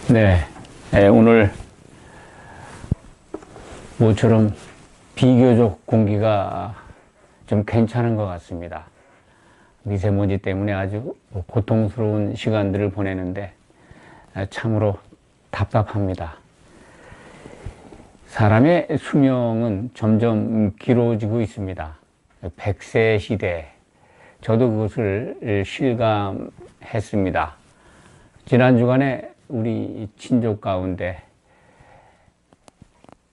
네, 오늘 모처럼 비교적 공기가 좀 괜찮은 것 같습니다. 미세먼지 때문에 아주 고통스러운 시간들을 보내는데 참으로 답답합니다. 사람의 수명은 점점 길어지고 있습니다. 100세 시대, 저도 그것을 실감했습니다. 지난 주간에 우리 친족 가운데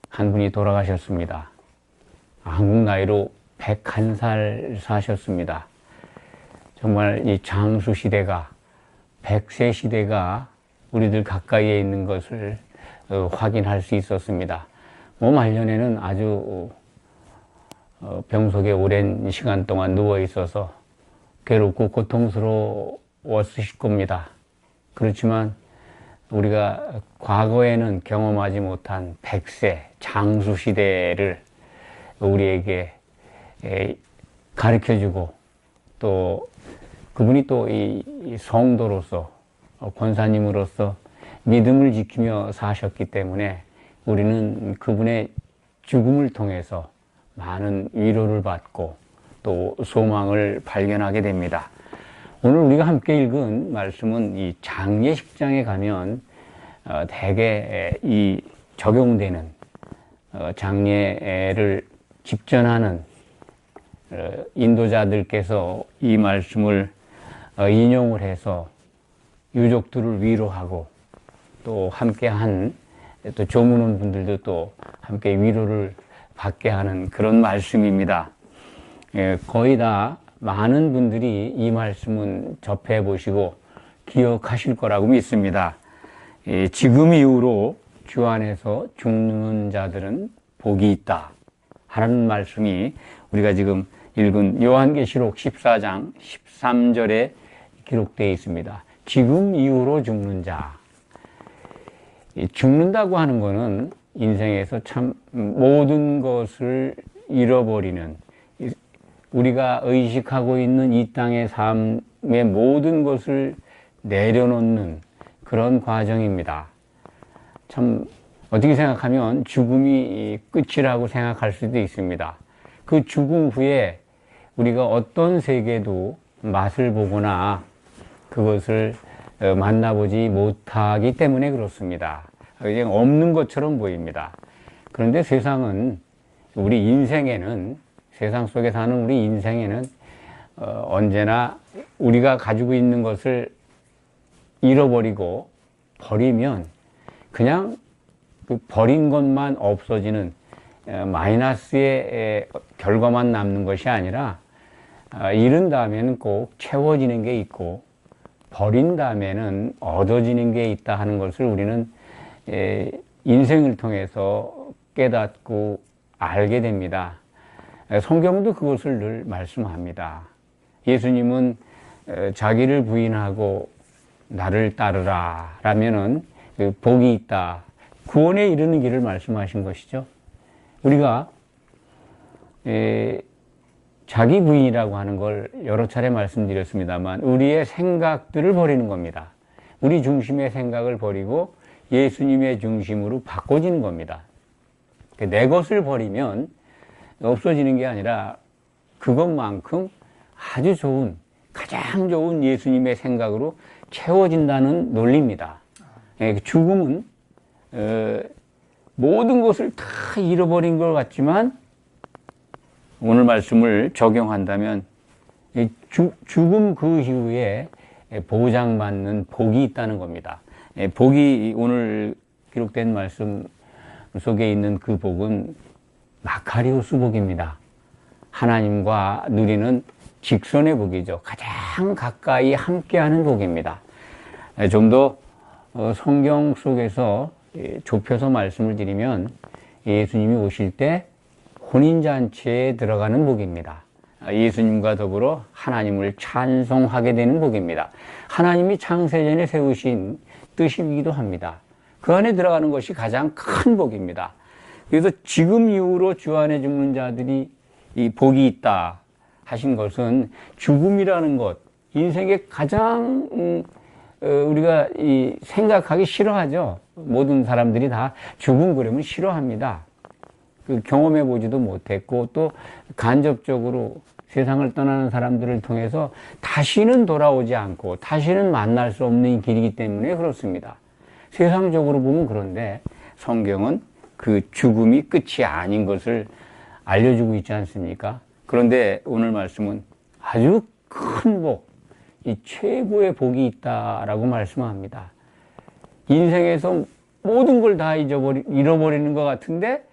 한 분이 돌아가셨습니다. 한국 나이로 101살 사셨습니다. 정말 이 장수 시대가, 100세 시대가 우리들 가까이에 있는 것을 확인할 수 있었습니다. 몸 말년에는 아주 병석에 오랜 시간 동안 누워 있어서 괴롭고 고통스러웠을 겁니다. 그렇지만 우리가 과거에는 경험하지 못한 100세 장수 시대를 우리에게 가르쳐주고, 또 그분이 또 이 성도로서, 권사님으로서 믿음을 지키며 사셨기 때문에 우리는 그분의 죽음을 통해서 많은 위로를 받고 또 소망을 발견하게 됩니다. 오늘 우리가 함께 읽은 말씀은 이 장례식장에 가면 대개 이 적용되는 장례를 집전하는 인도자들께서 이 말씀을 인용을 해서 유족들을 위로하고, 또 함께한 또 조문원 분들도 또 함께 위로를 받게 하는 그런 말씀입니다. 거의 다 많은 분들이 이 말씀은 접해 보시고 기억하실 거라고 믿습니다. 지금 이후로 주 안에서 죽는 자들은 복이 있다 하는 말씀이 우리가 지금 읽은 요한계시록 14장 13절에 기록되어 있습니다. 지금 이후로 죽는 자. 죽는다고 하는 것은 인생에서 참 모든 것을 잃어버리는, 우리가 의식하고 있는 이 땅의 삶의 모든 것을 내려놓는 그런 과정입니다. 참 어떻게 생각하면 죽음이 끝이라고 생각할 수도 있습니다. 그 죽음 후에 우리가 어떤 세계도 맛을 보거나 그것을 만나보지 못하기 때문에 그렇습니다. 그냥 없는 것처럼 보입니다. 그런데 세상은, 우리 인생에는, 세상 속에 사는 우리 인생에는 언제나 우리가 가지고 있는 것을 잃어버리고 버리면 그냥 그 버린 것만 없어지는 마이너스의 결과만 남는 것이 아니라, 잃은 다음에는 꼭 채워지는 게 있고 버린 다음에는 얻어지는 게 있다 하는 것을 우리는 인생을 통해서 깨닫고 알게 됩니다. 성경도 그것을 늘 말씀합니다. 예수님은 자기를 부인하고 나를 따르라 라면은 복이 있다, 구원에 이르는 길을 말씀하신 것이죠. 우리가 자기 부인이라고 하는 걸 여러 차례 말씀드렸습니다만, 우리의 생각들을 버리는 겁니다. 우리 중심의 생각을 버리고 예수님의 중심으로 바꿔지는 겁니다. 내 것을 버리면 없어지는 게 아니라 그것만큼 아주 좋은, 가장 좋은 예수님의 생각으로 채워진다는 논리입니다. 죽음은 모든 것을 다 잃어버린 것 같지만, 오늘 말씀을 적용한다면 죽음 그 이후에 보장받는 복이 있다는 겁니다. 복이, 오늘 기록된 말씀 속에 있는 그 복은 마카리오스 복입니다. 하나님과 누리는 직선의 복이죠. 가장 가까이 함께하는 복입니다. 좀 더 성경 속에서 좁혀서 말씀을 드리면, 예수님이 오실 때 혼인잔치에 들어가는 복입니다. 예수님과 더불어 하나님을 찬송하게 되는 복입니다. 하나님이 창세전에 세우신 뜻이기도 합니다. 그 안에 들어가는 것이 가장 큰 복입니다. 그래서 지금 이후로 주 안에 죽는 자들이 이 복이 있다 하신 것은, 죽음이라는 것, 인생의 가장 우리가 생각하기 싫어하죠. 모든 사람들이 다 죽음 그러면 싫어합니다. 경험해 보지도 못했고 또 간접적으로 세상을 떠나는 사람들을 통해서 다시는 돌아오지 않고 다시는 만날 수 없는 길이기 때문에 그렇습니다. 세상적으로 보면 그런데 성경은 그 죽음이 끝이 아닌 것을 알려주고 있지 않습니까? 그런데 오늘 말씀은 아주 큰 복, 이 최고의 복이 있다라고 말씀합니다. 인생에서 모든 걸 다 잃어버리는 것 같은데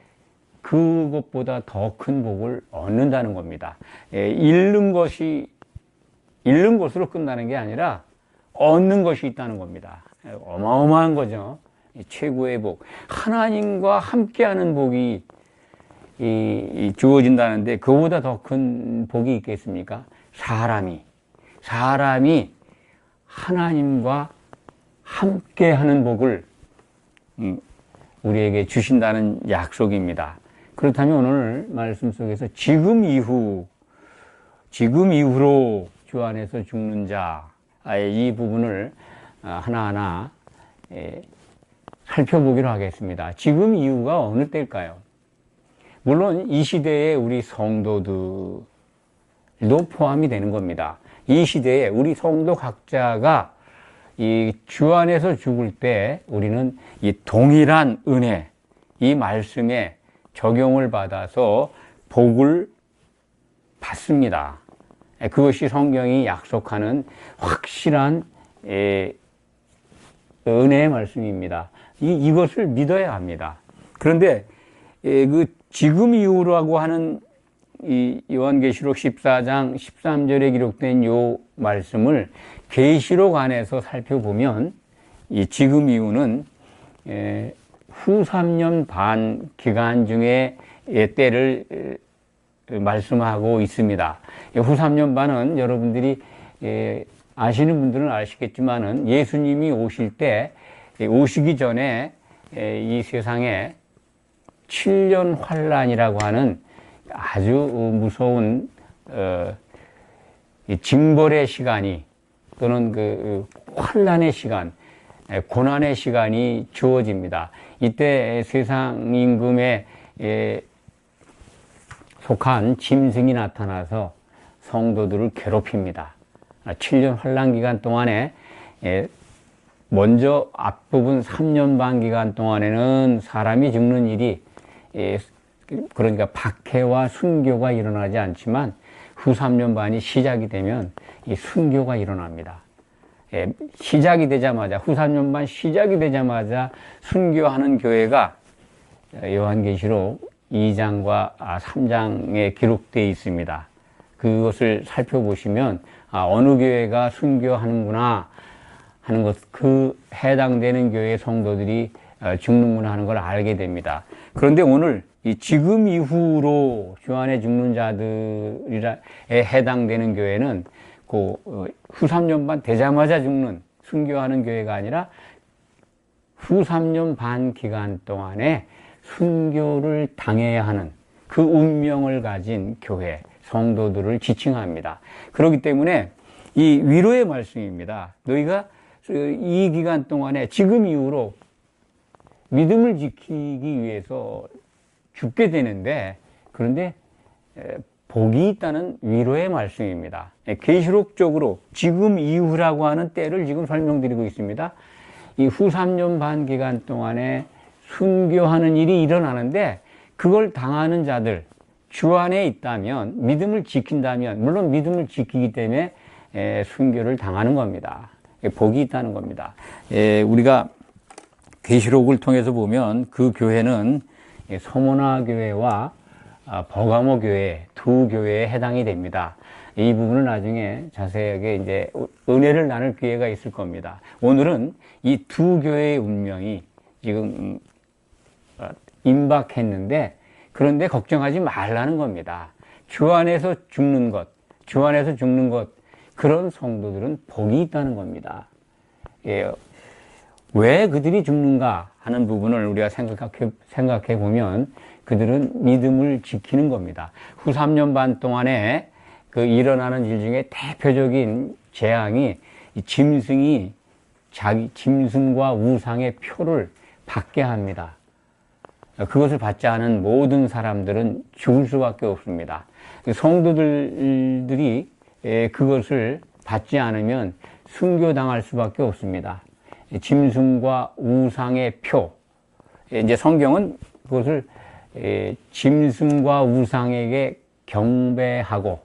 그것보다 더 큰 복을 얻는다는 겁니다. 잃는 것으로 끝나는 게 아니라 얻는 것이 있다는 겁니다. 어마어마한 거죠. 최고의 복. 하나님과 함께하는 복이 주어진다는데 그거보다 더 큰 복이 있겠습니까? 사람이 하나님과 함께하는 복을 우리에게 주신다는 약속입니다. 그렇다면 오늘 말씀 속에서 지금 이후로 주 안에서 죽는 자의 이 부분을 하나하나 살펴보기로 하겠습니다. 지금 이후가 어느 때일까요? 물론 이 시대에 우리 성도들도 포함이 되는 겁니다. 이 시대에 우리 성도 각자가 이 주 안에서 죽을 때 우리는 이 동일한 은혜, 이 말씀에 적용을 받아서 복을 받습니다. 그것이 성경이 약속하는 확실한 은혜의 말씀입니다. 이것을 믿어야 합니다. 그런데 그 지금 이후라고 하는 이 요한계시록 14장 13절에 기록된 요 말씀을 계시록 안에서 살펴보면 이 지금 이후는 후 3년 반 기간 중에 때를 말씀하고 있습니다. 후 3년 반은 여러분들이 아시는 분들은 아시겠지만은 예수님이 오실 때 오시기 전에 이 세상에 7년 환란이라고 하는 아주 무서운 징벌의 시간이 또는 그 환란의 시간, 고난의 시간이 주어집니다. 이때 세상 임금에 속한 짐승이 나타나서 성도들을 괴롭힙니다. 7년 환란 기간 동안에 먼저 앞부분 3년 반 기간 동안에는 사람이 죽는 일이 그러니까 박해와 순교가 일어나지 않지만 후 3년 반이 시작이 되면 이 순교가 일어납니다. 시작이 되자마자 후 3년 반 시작이 되자마자 순교하는 교회가 요한계시록 2장과 3장에 기록되어 있습니다. 그것을 살펴보시면 어느 교회가 순교하는구나 하는 것, 그 해당되는 교회의 성도들이 죽는구나 하는 걸 알게 됩니다. 그런데 오늘 이 지금 이후로 주 안에 죽는 자들에 해당되는 교회는 그 후 3년 반 되자마자 죽는 순교하는 교회가 아니라 후 3년 반 기간 동안에 순교를 당해야 하는 그 운명을 가진 교회, 성도들을 지칭합니다. 그렇기 때문에 이 위로의 말씀입니다. 너희가 이 기간 동안에 지금 이후로 믿음을 지키기 위해서 죽게 되는데 그런데 복이 있다는 위로의 말씀입니다. 계시록적으로 지금 이후라고 하는 때를 지금 설명드리고 있습니다. 이 후 3년 반 기간 동안에 순교하는 일이 일어나는데 그걸 당하는 자들 주 안에 있다면 믿음을 지킨다면 물론 믿음을 지키기 때문에 순교를 당하는 겁니다. 복이 있다는 겁니다. 우리가 계시록을 통해서 보면 그 교회는 서모나 교회와 버가모 교회 두 교회에 해당이 됩니다. 이 부분은 나중에 자세하게 이제 은혜를 나눌 기회가 있을 겁니다. 오늘은 이 두 교회의 운명이 지금 임박했는데 그런데 걱정하지 말라는 겁니다. 주 안에서 죽는 것, 그런 성도들은 복이 있다는 겁니다. 왜 그들이 죽는가 하는 부분을 우리가 생각해 보면 그들은 믿음을 지키는 겁니다. 후 3년 반 동안에 그 일어나는 일 중에 대표적인 재앙이 이 짐승이 자기 짐승과 우상의 표를 받게 합니다. 그것을 받지 않은 모든 사람들은 죽을 수밖에 없습니다. 성도들이 그것을 받지 않으면 순교당할 수밖에 없습니다. 짐승과 우상의 표. 이제 성경은 그것을 짐승과 우상에게 경배하고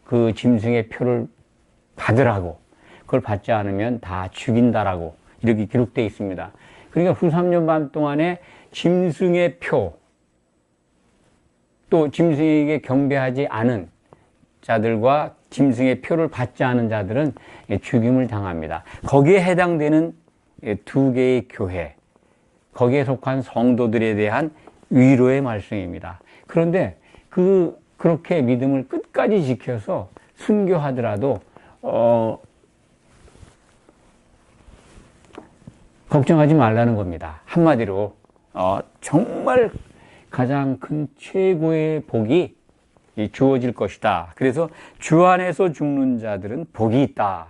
그 짐승의 표를 받으라고, 그걸 받지 않으면 다 죽인다라고 이렇게 기록되어 있습니다. 그러니까 후 3년 반 동안에 짐승의 표, 또 짐승에게 경배하지 않은 자들과 짐승의 표를 받지 않은 자들은 죽임을 당합니다. 거기에 해당되는 두 개의 교회, 거기에 속한 성도들에 대한 위로의 말씀입니다. 그런데 그렇게 믿음을 끝까지 지켜서 순교하더라도 걱정하지 말라는 겁니다. 한마디로 정말 가장 큰 최고의 복이 주어질 것이다. 그래서 주 안에서 죽는 자들은 복이 있다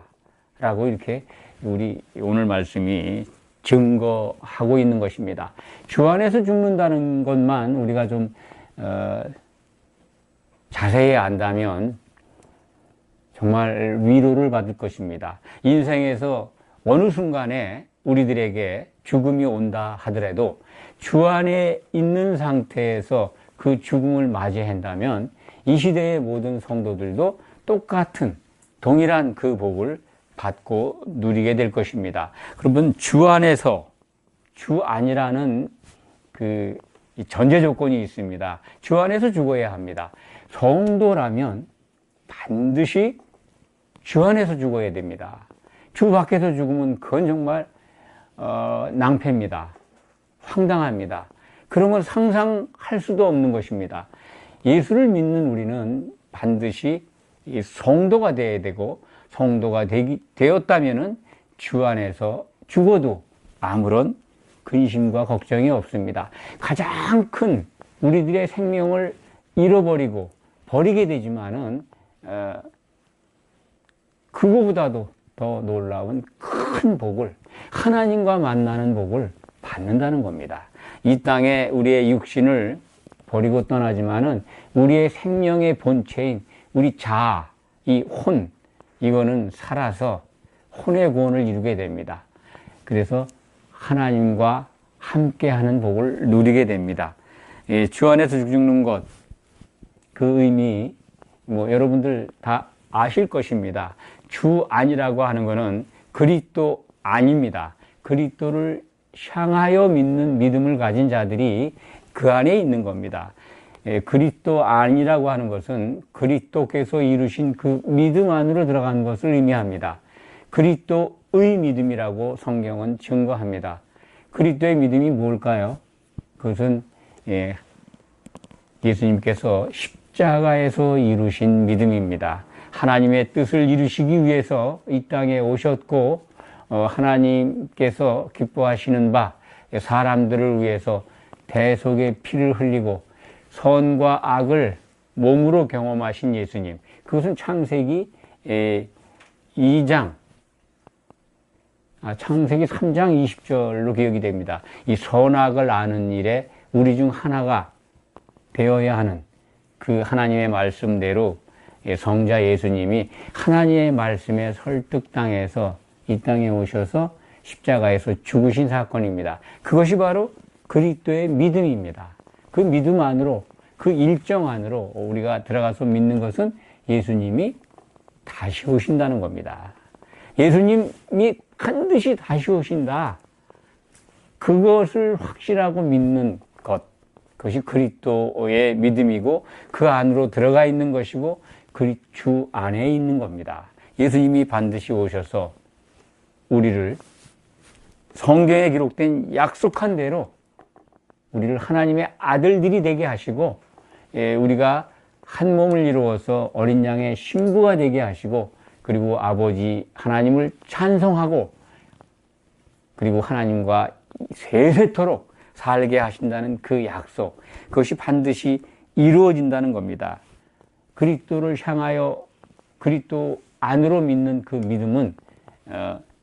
라고 이렇게 우리 오늘 말씀이 증거하고 있는 것입니다. 주 안에서 죽는다는 것만 우리가 좀 자세히 안다면 정말 위로를 받을 것입니다. 인생에서 어느 순간에 우리들에게 죽음이 온다 하더라도 주 안에 있는 상태에서 그 죽음을 맞이한다면 이 시대의 모든 성도들도 똑같은 동일한 그 복을 받고 누리게 될 것입니다. 그러면 주 안에서, 주 안이라는 그 전제 조건이 있습니다. 주 안에서 죽어야 합니다. 성도라면 반드시 주 안에서 죽어야 됩니다. 주 밖에서 죽으면 그건 정말 낭패입니다. 황당합니다. 그런 걸 상상할 수도 없는 것입니다. 예수를 믿는 우리는 반드시 성도가 되어야 되고, 성도가 되었다면은 주 안에서 죽어도 아무런 근심과 걱정이 없습니다. 가장 큰 우리들의 생명을 잃어버리고 버리게 되지만은 그거보다도 더 놀라운 큰 복을, 하나님과 만나는 복을 받는다는 겁니다. 이 땅에 우리의 육신을 버리고 떠나지만은 우리의 생명의 본체인 우리 자아, 이 혼, 이거는 살아서 혼의 구원을 이루게 됩니다. 그래서 하나님과 함께하는 복을 누리게 됩니다. 주 안에서 죽는 것, 그 의미 여러분들 다 아실 것입니다. 주 안이라고 하는 것은 그리스도 안입니다. 그리스도를 향하여 믿는 믿음을 가진 자들이 그 안에 있는 겁니다. 그리스도 안이라고 하는 것은 그리스도께서 이루신 그 믿음 안으로 들어간 것을 의미합니다. 그리스도의 믿음이라고 성경은 증거합니다. 그리스도의 믿음이 뭘까요? 그것은 예수님께서 십자가에서 이루신 믿음입니다. 하나님의 뜻을 이루시기 위해서 이 땅에 오셨고 하나님께서 기뻐하시는 바 사람들을 위해서 대속의 피를 흘리고 선과 악을 몸으로 경험하신 예수님, 그것은 창세기 2장, 창세기 3장 20절로 기억이 됩니다. 이 선악을 아는 일에 우리 중 하나가 되어야 하는 그 하나님의 말씀대로 성자 예수님이 하나님의 말씀에 설득당해서 이 땅에 오셔서 십자가에서 죽으신 사건입니다. 그것이 바로 그리스도의 믿음입니다. 그 믿음 안으로, 그 일정 안으로 우리가 들어가서 믿는 것은 예수님이 다시 오신다는 겁니다. 예수님이 반드시 다시 오신다. 그것을 확실하고 믿는 것, 그것이 그리스도의 믿음이고 그 안으로 들어가 있는 것이고 주 안에 있는 겁니다. 예수님이 반드시 오셔서 우리를 성경에 기록된 약속한 대로 우리를 하나님의 아들들이 되게 하시고 우리가 한 몸을 이루어서 어린 양의 신부가 되게 하시고 그리고 아버지 하나님을 찬송하고 그리고 하나님과 세세토록 살게 하신다는 그 약속, 그것이 반드시 이루어진다는 겁니다. 그리스도를 향하여 그리스도 안으로 믿는 그 믿음은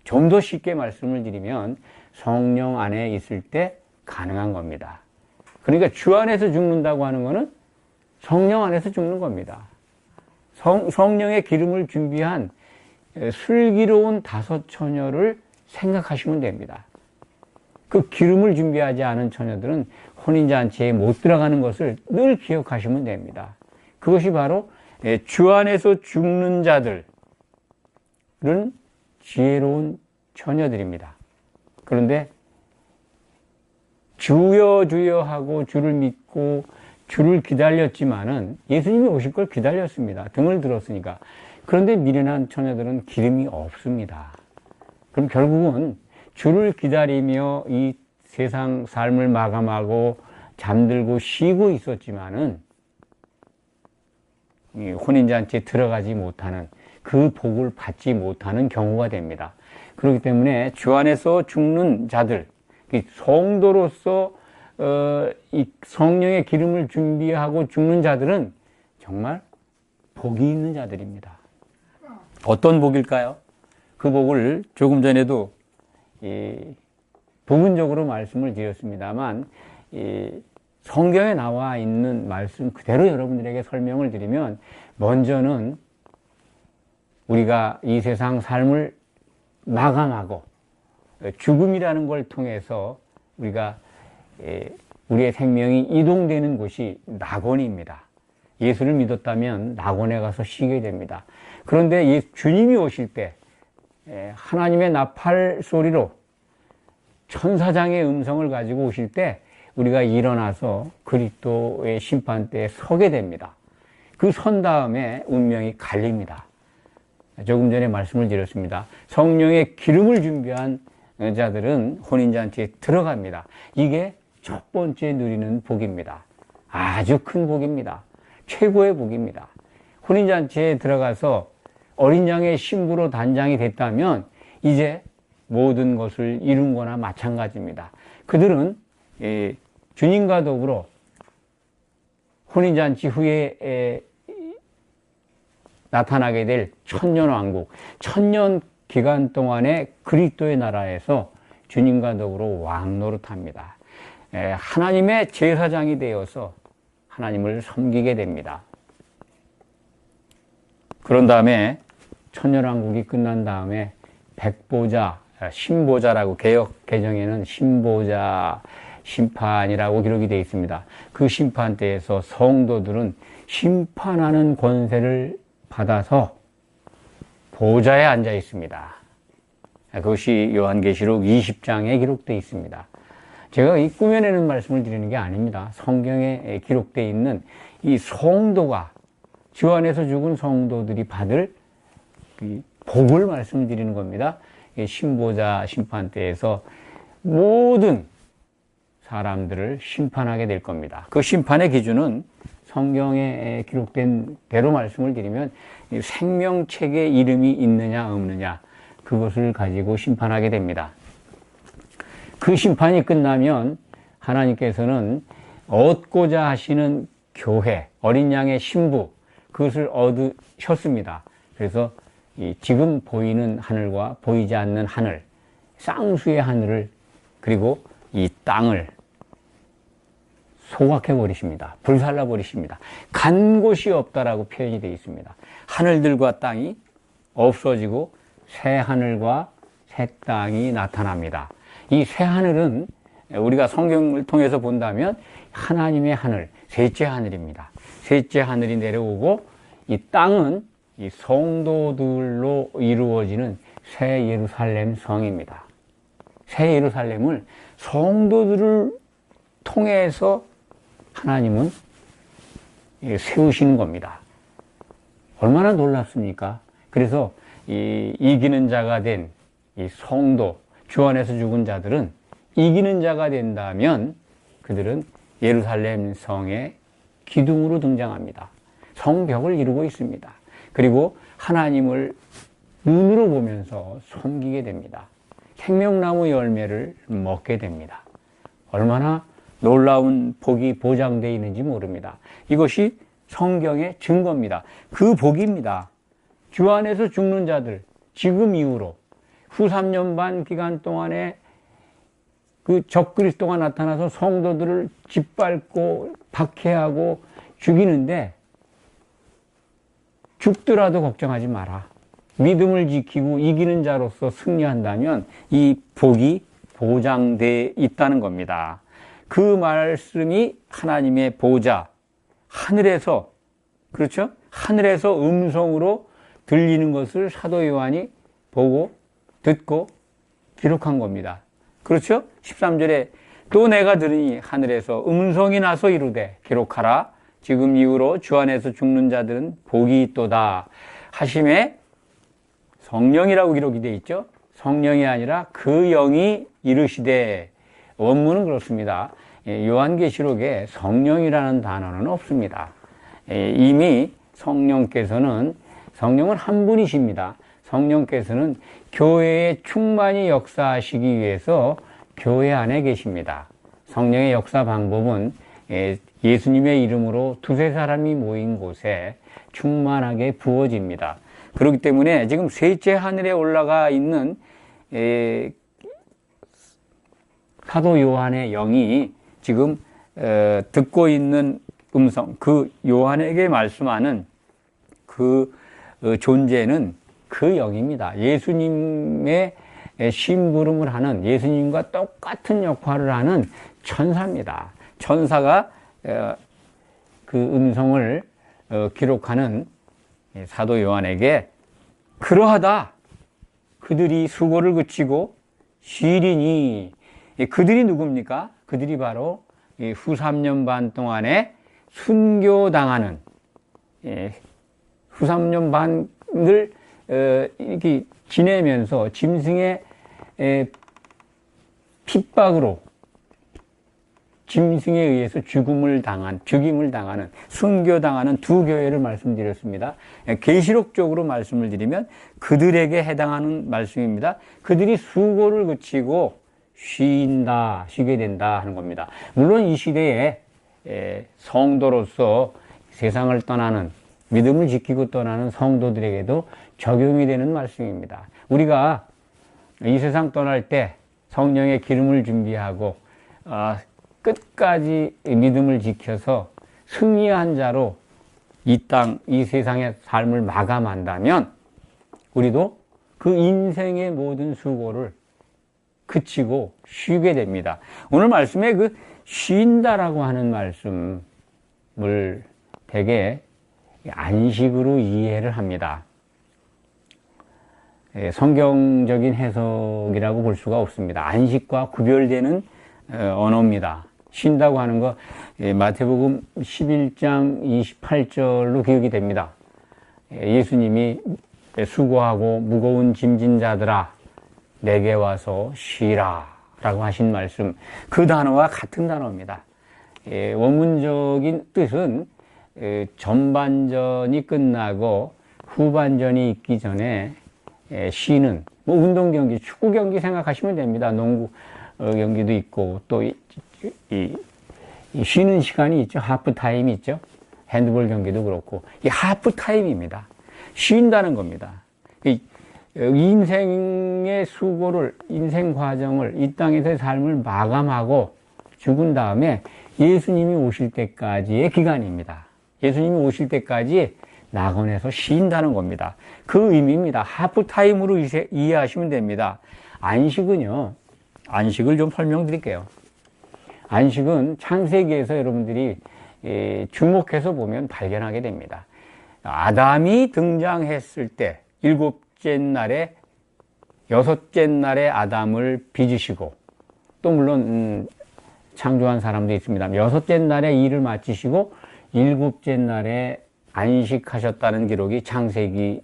좀 더 쉽게 말씀을 드리면 성령 안에 있을 때 가능한 겁니다. 그러니까 주 안에서 죽는다고 하는 것은 성령 안에서 죽는 겁니다. 성령의 기름을 준비한 슬기로운 다섯 처녀를 생각하시면 됩니다. 그 기름을 준비하지 않은 처녀들은 혼인잔치에 못 들어가는 것을 늘 기억하시면 됩니다. 그것이 바로 주 안에서 죽는 자들은 지혜로운 처녀들입니다. 그런데 주여 주여 하고 주를 믿고 주를 기다렸지만은 예수님이 오실 걸 기다렸습니다. 등을 들었으니까. 그런데 미련한 처녀들은 기름이 없습니다. 그럼 결국은 주를 기다리며 이 세상 삶을 마감하고 잠들고 쉬고 있었지만은 혼인잔치에 들어가지 못하는, 그 복을 받지 못하는 경우가 됩니다. 그렇기 때문에 주 안에서 죽는 자들, 성도로서 이 성령의 기름을 준비하고 죽는 자들은 정말 복이 있는 자들입니다. 어떤 복일까요? 그 복을 조금 전에도 부분적으로 말씀을 드렸습니다만, 성경에 나와 있는 말씀 그대로 여러분들에게 설명을 드리면, 먼저는 우리가 이 세상 삶을 마감하고 죽음이라는 걸 통해서 우리가 우리의 생명이 이동되는 곳이 낙원입니다. 예수를 믿었다면 낙원에 가서 쉬게 됩니다. 그런데 주님이 오실 때 하나님의 나팔 소리로 천사장의 음성을 가지고 오실 때 우리가 일어나서 그리스도의 심판대에 서게 됩니다. 그 선 다음에 운명이 갈립니다. 조금 전에 말씀을 드렸습니다. 성령의 기름을 준비한 자들은 혼인잔치에 들어갑니다. 이게 첫 번째 누리는 복입니다. 아주 큰 복입니다. 최고의 복입니다. 혼인잔치에 들어가서 어린 양의 신부로 단장이 됐다면 이제 모든 것을 이룬 거나 마찬가지입니다. 그들은 주님과 더불어 혼인잔치 후에 나타나게 될 천년왕국, 천년 기간 동안에 그리스도의 나라에서 주님과 더불어 왕노릇합니다. 하나님의 제사장이 되어서 하나님을 섬기게 됩니다. 그런 다음에 천년왕국이 끝난 다음에 백보자, 신보자라고 개역 개정에는 신보자 심판이라고 기록이 되어 있습니다. 그 심판 때에서 성도들은 심판하는 권세를 받아서 보좌에 앉아 있습니다. 그것이 요한계시록 20장에 기록되어 있습니다. 제가 이 꾸며내는 말씀을 드리는 게 아닙니다. 성경에 기록되어 있는 이 성도가, 주 안에서 죽은 성도들이 받을 복을 말씀드리는 겁니다. 신보자 심판 때에서 모든 사람들을 심판하게 될 겁니다. 그 심판의 기준은 성경에 기록된 대로 말씀을 드리면 생명책에 이름이 있느냐 없느냐, 그것을 가지고 심판하게 됩니다. 그 심판이 끝나면 하나님께서는 얻고자 하시는 교회, 어린 양의 신부, 그것을 얻으셨습니다. 그래서 지금 보이는 하늘과 보이지 않는 하늘, 쌍수의 하늘을, 그리고 이 땅을 소각해 버리십니다. 불살라 버리십니다. 간 곳이 없다라고 표현이 되어 있습니다. 하늘들과 땅이 없어지고 새 하늘과 새 땅이 나타납니다. 이 새 하늘은 우리가 성경을 통해서 본다면 하나님의 하늘, 셋째 하늘입니다. 셋째 하늘이 내려오고, 이 땅은 이 성도들로 이루어지는 새 예루살렘 성입니다. 새 예루살렘을 성도들을 통해서 하나님은 세우시는 겁니다. 얼마나 놀랍습니까? 그래서 이기는 자가 된 이 성도, 주 안에서 죽은 자들은 이기는 자가 된다면 그들은 예루살렘 성의 기둥으로 등장합니다. 성벽을 이루고 있습니다. 그리고 하나님을 눈으로 보면서 섬기게 됩니다. 생명나무 열매를 먹게 됩니다. 얼마나 놀라운 복이 보장되어 있는지 모릅니다. 이것이 성경의 증거입니다. 그 복입니다. 주 안에서 죽는 자들, 지금 이후로 후 3년 반 기간 동안에 그 적그리스도가 나타나서 성도들을 짓밟고 박해하고 죽이는데 죽더라도 걱정하지 마라. 믿음을 지키고 이기는 자로서 승리한다면 이 복이 보장되어 있다는 겁니다. 그 말씀이 하나님의 보좌, 하늘에서, 그렇죠? 하늘에서 음성으로 들리는 것을 사도 요한이 보고 듣고 기록한 겁니다. 그렇죠? 13절에 또 내가 들으니 하늘에서 음성이 나서 이르되 기록하라. 지금 이후로 주 안에서 죽는 자들은 복이 있도다 하심에 성령이라고 기록이 되어 있죠. 성령이 아니라 그 영이 이르시되, 원문은 그렇습니다. 요한계시록에 성령이라는 단어는 없습니다. 이미 성령은 한 분이십니다. 성령께서는 교회에 충만히 역사하시기 위해서 교회 안에 계십니다. 성령의 역사 방법은 예수님의 이름으로 두세 사람이 모인 곳에 충만하게 부어집니다. 그렇기 때문에 지금 셋째 하늘에 올라가 있는 사도 요한의 영이 지금 듣고 있는 음성, 그 요한에게 말씀하는 그 존재는 그 영입니다. 예수님의 심부름을 하는, 예수님과 똑같은 역할을 하는 천사입니다. 천사가 그 음성을 기록하는 사도 요한에게 그러하다. 그들이 수고를 그치고 쉬리니, 그들이 누굽니까? 그들이 바로 후 3년 반 동안에 순교당하는, 후 3년 반을 이렇게 지내면서 짐승의 핍박으로, 짐승에 의해서 죽임을 당하는, 순교당하는 두 교회를 말씀드렸습니다. 계시록적으로 말씀을 드리면 그들에게 해당하는 말씀입니다. 그들이 수고를 그치고 쉬게 된다 하는 겁니다. 물론 이 시대에 성도로서 세상을 떠나는, 믿음을 지키고 떠나는 성도들에게도 적용이 되는 말씀입니다. 우리가 이 세상 떠날 때 성령의 기름을 준비하고 끝까지 믿음을 지켜서 승리한 자로 이 세상의 삶을 마감한다면 우리도 그 인생의 모든 수고를 그치고 쉬게 됩니다. 오늘 말씀에 그 쉰다라고 하는 말씀을 되게 안식으로 이해를 합니다. 성경적인 해석이라고 볼 수가 없습니다. 안식과 구별되는 언어입니다. 쉰다고 하는 거 마태복음 11장 28절로 기억이 됩니다. 예수님이 수고하고 무거운 짐진 자들아 내게 와서 쉬라 라고 하신 말씀, 그 단어와 같은 단어입니다. 원문적인 뜻은 전반전이 끝나고 후반전이 있기 전에 쉬는, 운동 경기, 축구 경기 생각하시면 됩니다. 농구 경기도 있고 또 쉬는 시간이 있죠. 하프 타임이 있죠. 핸드볼 경기도 그렇고 이 하프 타임입니다. 쉰다는 겁니다. 인생의 수고를, 인생 과정을, 이 땅에서의 삶을 마감하고 죽은 다음에 예수님이 오실 때까지의 기간입니다. 예수님이 오실 때까지 낙원에서 쉰다는 겁니다. 그 의미입니다. 하프타임으로 이해하시면 됩니다. 안식은요, 안식을 좀 설명드릴게요. 안식은 창세기에서 여러분들이 주목해서 보면 발견하게 됩니다. 아담이 등장했을 때 여섯째 날에 아담을 빚으시고, 또 물론 창조한 사람도 있습니다. 여섯째 날에 일을 마치시고 일곱째 날에 안식하셨다는 기록이 창세기에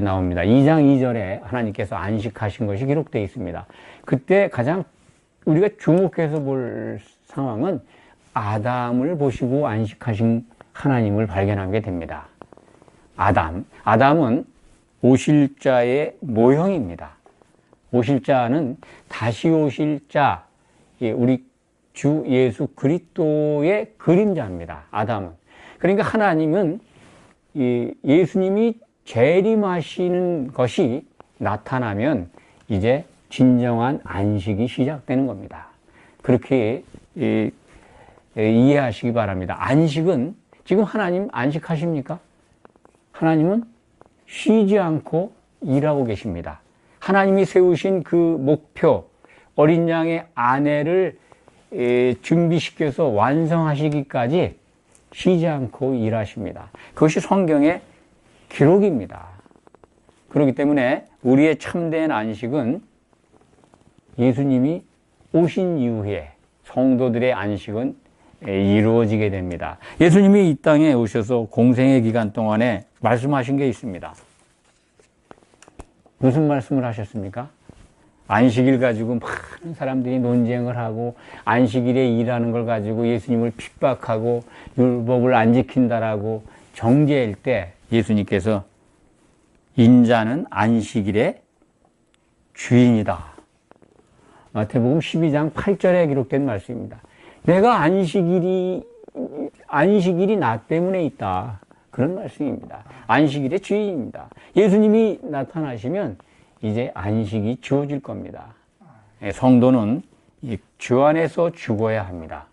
나옵니다. 2장 2절에 하나님께서 안식하신 것이 기록되어 있습니다. 그때 가장 우리가 주목해서 볼 상황은 아담을 보시고 안식하신 하나님을 발견하게 됩니다. 아담은 오실 자의 모형입니다. 오실 자는 다시 오실 자, 우리 주 예수 그리스도의 그림자입니다. 아담은. 그러니까 하나님은 예수님이 재림하시는 것이 나타나면 이제 진정한 안식이 시작되는 겁니다. 그렇게 이해하시기 바랍니다. 안식은 지금 하나님 안식하십니까? 하나님은 쉬지 않고 일하고 계십니다. 하나님이 세우신 그 목표, 어린 양의 아내를 준비시켜서 완성하시기까지 쉬지 않고 일하십니다. 그것이 성경의 기록입니다. 그렇기 때문에 우리의 참된 안식은 예수님이 오신 이후에 성도들의 안식은 이루어지게 됩니다. 예수님이 이 땅에 오셔서 공생의 기간 동안에 말씀하신 게 있습니다. 무슨 말씀을 하셨습니까? 안식일 가지고 많은 사람들이 논쟁을 하고 안식일에 일하는 걸 가지고 예수님을 핍박하고 율법을 안 지킨다라고 정죄할 때 예수님께서 인자는 안식일의 주인이다. 마태복음 12장 8절에 기록된 말씀입니다. 내가 안식일이 나 때문에 있다. 그런 말씀입니다. 안식일의 주인입니다. 예수님이 나타나시면 이제 안식이 주어질 겁니다. 성도는 주 안에서 죽어야 합니다.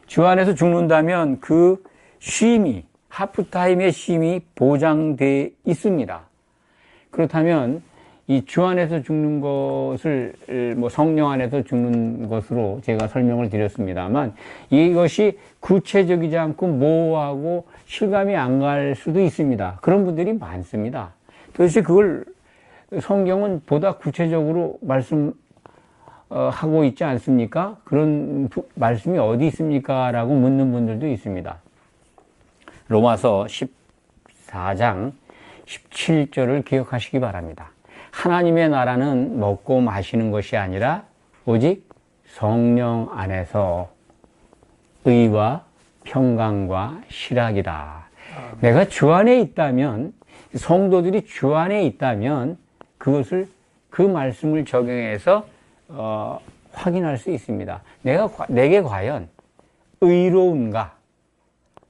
주 안에서 죽는다면 그 쉼이, 하프타임의 쉼이 보장되어 있습니다. 그렇다면 이 주 안에서 죽는 것을 성령 안에서 죽는 것으로 제가 설명을 드렸습니다만 이것이 구체적이지 않고 모호하고 실감이 안 갈 수도 있습니다. 그런 분들이 많습니다. 도대체 그걸 성경은 보다 구체적으로 말씀하고 있지 않습니까? 그런 말씀이 어디 있습니까? 라고 묻는 분들도 있습니다. 로마서 14장 17절을 기억하시기 바랍니다. 하나님의 나라는 먹고 마시는 것이 아니라 오직 성령 안에서 의와 평강과 실학이다. 내가 주 안에 있다면, 성도들이 주 안에 있다면 그것을, 그 말씀을 적용해서 확인할 수 있습니다. 내게 과연 의로운가?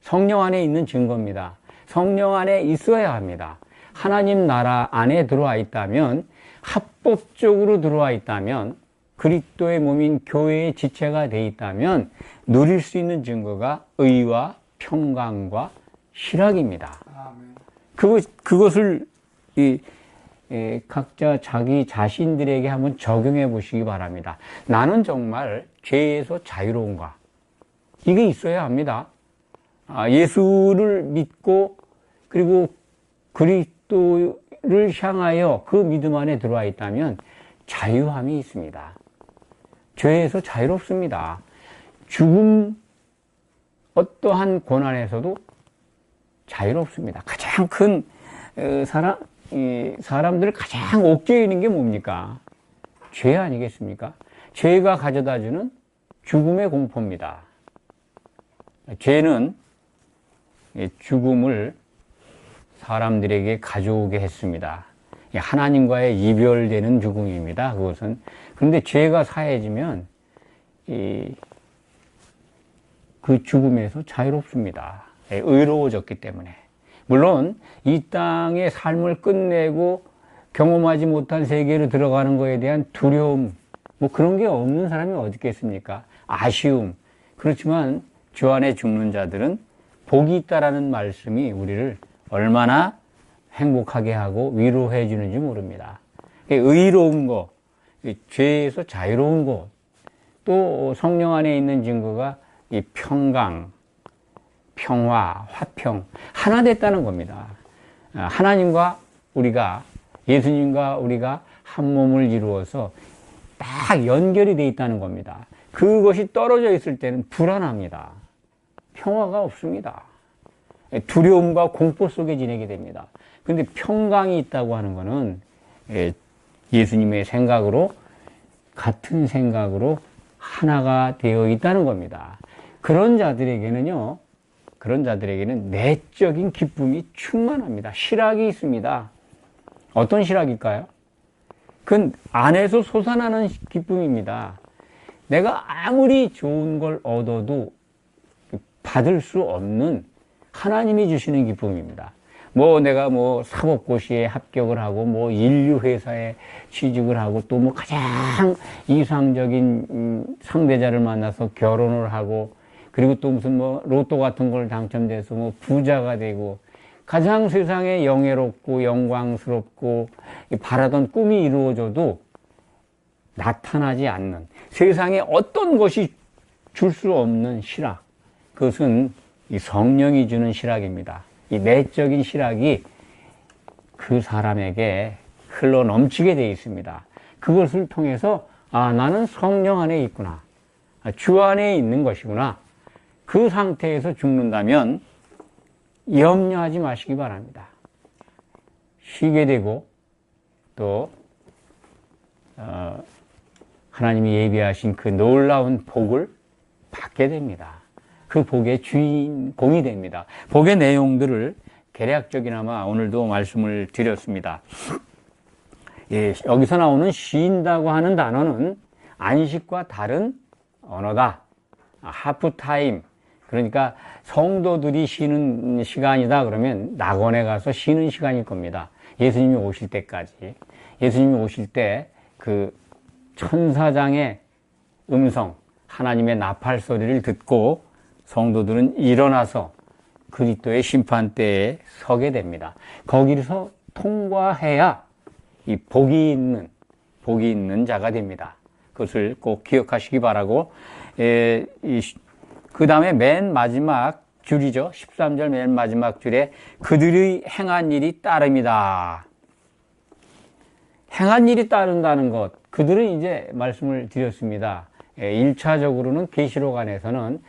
성령 안에 있는 증거입니다. 성령 안에 있어야 합니다. 하나님 나라 안에 들어와 있다면, 합법적으로 들어와 있다면, 그리스도의 몸인 교회의 지체가 되어 있다면 누릴 수 있는 증거가 의와 평강과 실학입니다. 그것을 각자 자기 자신들에게 한번 적용해 보시기 바랍니다. 나는 정말 죄에서 자유로운가? 이게 있어야 합니다. 예수를 믿고 그리고 그리스도를 향하여 그 믿음 안에 들어와 있다면 자유함이 있습니다. 죄에서 자유롭습니다. 죽음, 어떠한 고난에서도 자유롭습니다. 가장 큰 사람들을 가장 옥죄이는 게 뭡니까? 죄 아니겠습니까? 죄가 가져다주는 죽음의 공포입니다. 죄는 죽음을 사람들에게 가져오게 했습니다. 하나님과의 이별되는 죽음입니다. 그것은. 그런데 죄가 사해지면 그 죽음에서 자유롭습니다. 의로워졌기 때문에. 물론 이 땅의 삶을 끝내고 경험하지 못한 세계로 들어가는 것에 대한 두려움, 그런 게 없는 사람이 어디 있겠습니까? 아쉬움. 그렇지만 주 안에 죽는 자들은 복이 있다라는 말씀이 우리를 얼마나 행복하게 하고 위로해 주는지 모릅니다. 의로운 것, 죄에서 자유로운 것, 또 성령 안에 있는 증거가 이 평강, 평화, 화평, 하나 됐다는 겁니다. 하나님과 우리가, 예수님과 우리가 한 몸을 이루어서 딱 연결이 되어 있다는 겁니다. 그것이 떨어져 있을 때는 불안합니다. 평화가 없습니다. 두려움과 공포 속에 지내게 됩니다. 그런데 평강이 있다고 하는 것은 예수님의 생각으로, 같은 생각으로 하나가 되어 있다는 겁니다. 그런 자들에게는 내적인 기쁨이 충만합니다. 실학이 있습니다. 어떤 실학일까요? 그건 안에서 솟아나는 기쁨입니다. 내가 아무리 좋은 걸 얻어도 받을 수 없는 하나님이 주시는 기쁨입니다. 뭐 내가 뭐 사법고시에 합격을 하고 뭐 인류회사에 취직을 하고 또 뭐 가장 이상적인 상대자를 만나서 결혼을 하고 그리고 또 무슨 뭐 로또 같은 걸 당첨돼서 뭐 부자가 되고 가장 세상에 영예롭고 영광스럽고 바라던 꿈이 이루어져도 나타나지 않는 세상에 어떤 것이 줄 수 없는 실학, 그것은 이 성령이 주는 실학입니다. 이 내적인 실학이 그 사람에게 흘러 넘치게 되어 있습니다. 그것을 통해서 나는 성령 안에 있구나, 주 안에 있는 것이구나. 그 상태에서 죽는다면 염려하지 마시기 바랍니다. 쉬게 되고 또 하나님이 예비하신 그 놀라운 복을 받게 됩니다. 그 복의 주인공이 됩니다. 복의 내용들을 개략적이나마 오늘도 말씀을 드렸습니다. 예, 여기서 나오는 쉰다고 하는 단어는 안식과 다른 언어다. 하프타임. 그러니까 성도들이 쉬는 시간이다 그러면 낙원에 가서 쉬는 시간일 겁니다. 예수님이 오실 때까지. 예수님이 오실 때 그 천사장의 음성, 하나님의 나팔 소리를 듣고 성도들은 일어나서 그리스도의 심판대에 서게 됩니다. 거기서 통과해야 이 복이 있는 자가 됩니다. 그것을 꼭 기억하시기 바라고, 그 다음에 맨 마지막 줄이죠. 13절 맨 마지막 줄에 그들의 행한 일이 따릅니다. 행한 일이 따른다는 것, 그들은 이제 말씀을 드렸습니다. 1차적으로는 계시록 안에서는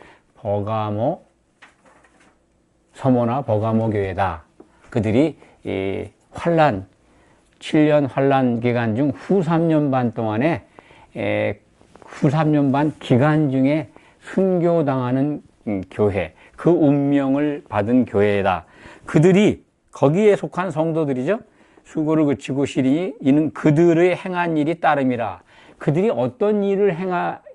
서모나 버가모 교회다. 그들이 환란, 7년 환란 기간 중 후 3년 반 동안에 후 3년 반 기간 중에 순교당하는 교회, 그 운명을 받은 교회다. 그들이 거기에 속한 성도들이죠. 수고를 그치고 쉬리니 이는 그들의 행한 일이 따름이라. 그들이 어떤 일을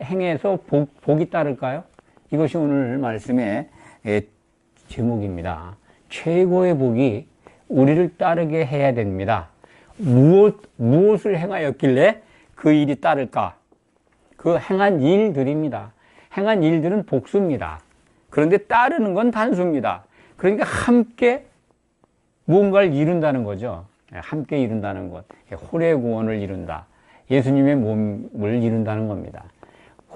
행해서 복이 따를까요? 이것이 오늘 말씀의 제목입니다. 최고의 복이 우리를 따르게 해야 됩니다. 무엇을 행하였길래 그 일이 따를까? 그 행한 일들입니다. 행한 일들은 복수입니다. 그런데 따르는 건 단수입니다. 그러니까 함께 무언가를 이룬다는 거죠. 함께 이룬다는 것. 혼의 구원을 이룬다. 예수님의 몸을 이룬다는 겁니다.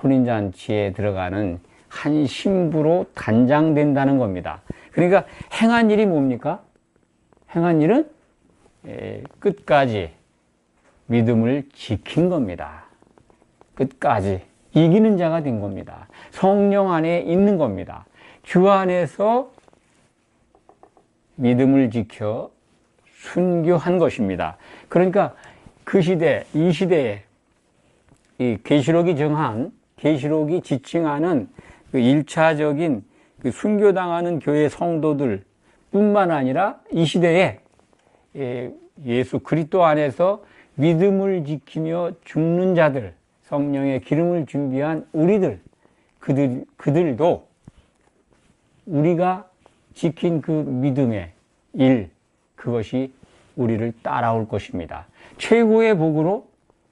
혼인잔치에 들어가는 한 신부로 단장된다는 겁니다. 그러니까 행한 일이 뭡니까? 행한 일은 끝까지 믿음을 지킨 겁니다. 끝까지 이기는 자가 된 겁니다. 성령 안에 있는 겁니다. 주 안에서 믿음을 지켜 순교한 것입니다. 그러니까 그 시대, 이 시대에 이 계시록이 지칭하는 그 1차적인 그 순교당하는 교회 성도들 뿐만 아니라 이 시대에 예수 그리스도 안에서 믿음을 지키며 죽는 자들, 성령의 기름을 준비한 우리들, 그들도 우리가 지킨 그 믿음의 일, 그것이 우리를 따라올 것입니다. 최고의 복으로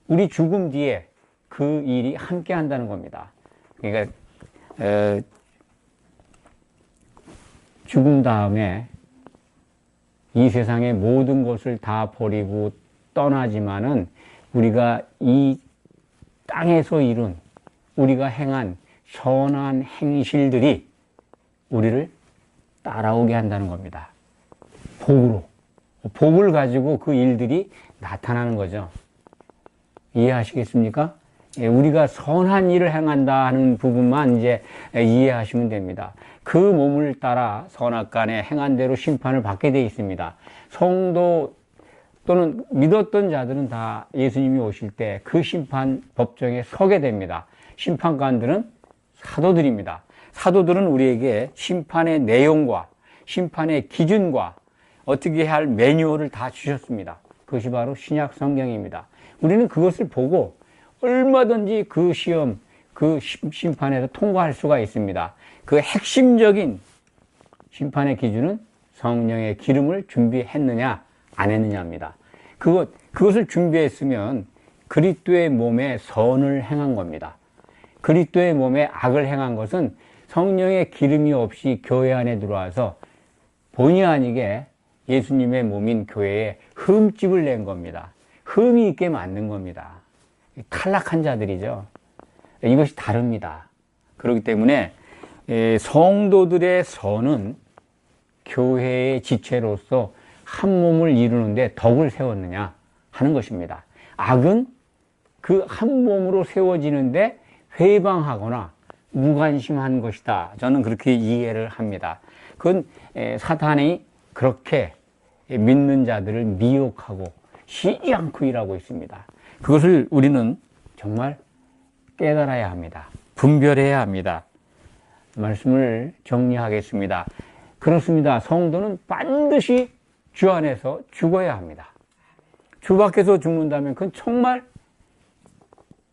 우리 죽음 뒤에 그 일이 함께 한다는 겁니다. 그러니까 죽음 다음에 이 세상의 모든 것을 다 버리고 떠나지만은 우리가 이 땅에서 이룬, 우리가 행한 선한 행실들이 우리를 따라오게 한다는 겁니다. 복을 가지고 그 일들이 나타나는 거죠. 이해하시겠습니까? 우리가 선한 일을 행한다 하는 부분만 이제 이해하시면 됩니다. 그 몸을 따라 선악간에 행한 대로 심판을 받게 되어 있습니다. 성도 또는 믿었던 자들은 다 예수님이 오실 때 그 심판 법정에 서게 됩니다. 심판관들은 사도들입니다. 사도들은 우리에게 심판의 내용과 심판의 기준과 어떻게 해야 할 매뉴얼을 다 주셨습니다. 그것이 바로 신약 성경입니다. 우리는 그것을 보고 얼마든지 그 시험, 그 심판에서 통과할 수가 있습니다. 그 핵심적인 심판의 기준은 성령의 기름을 준비했느냐 안 했느냐입니다. 그것을 준비했으면 그리스도의 몸에 선을 행한 겁니다. 그리스도의 몸에 악을 행한 것은 성령의 기름이 없이 교회 안에 들어와서 본의 아니게 예수님의 몸인 교회에 흠집을 낸 겁니다. 흠이 있게 만든 겁니다. 탈락한 자들이죠. 이것이 다릅니다. 그렇기 때문에 성도들의 선은 교회의 지체로서 한 몸을 이루는데 덕을 세웠느냐 하는 것입니다. 악은 그 한 몸으로 세워지는데 회방하거나 무관심한 것이다. 저는 그렇게 이해를 합니다. 그건 사탄이 그렇게 믿는 자들을 미혹하고 쉬지 않고 일하고 있습니다. 그것을 우리는 정말 깨달아야 합니다. 분별해야 합니다. 말씀을 정리하겠습니다. 그렇습니다. 성도는 반드시 주 안에서 죽어야 합니다. 주 밖에서 죽는다면 그건 정말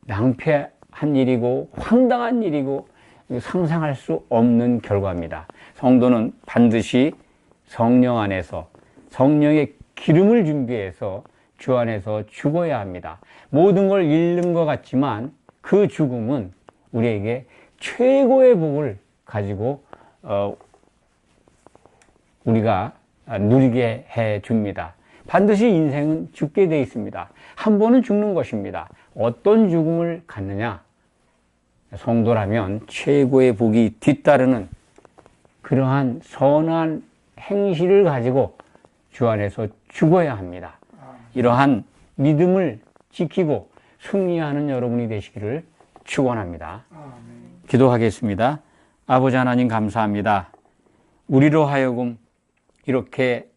낭패한 일이고 황당한 일이고 상상할 수 없는 결과입니다. 성도는 반드시 성령 안에서 성령의 기름을 준비해서 주 안에서 죽어야 합니다. 모든 걸 잃는 것 같지만 그 죽음은 우리에게 최고의 복을 가지고 우리가 누리게 해 줍니다. 반드시 인생은 죽게 되어 있습니다. 한 번은 죽는 것입니다. 어떤 죽음을 갖느냐? 성도라면 최고의 복이 뒤따르는 그러한 선한 행실을 가지고 주 안에서 죽어야 합니다. 이러한 믿음을 지키고 승리하는 여러분이 되시기를 축원합니다. 기도하겠습니다. 아버지 하나님 감사합니다. 우리로 하여금 이렇게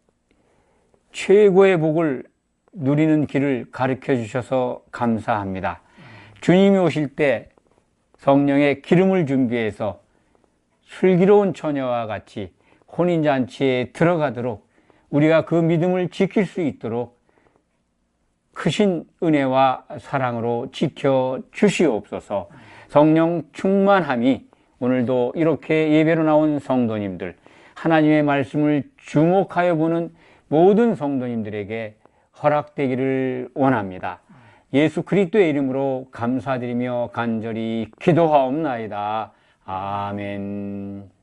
최고의 복을 누리는 길을 가르쳐 주셔서 감사합니다. 주님이 오실 때 성령의 기름을 준비해서 슬기로운 처녀와 같이 혼인잔치에 들어가도록 우리가 그 믿음을 지킬 수 있도록 크신 은혜와 사랑으로 지켜 주시옵소서. 성령 충만함이 오늘도 이렇게 예배로 나온 성도님들, 하나님의 말씀을 주목하여 보는 모든 성도님들에게 허락되기를 원합니다. 예수 그리스도의 이름으로 감사드리며 간절히 기도하옵나이다. 아멘.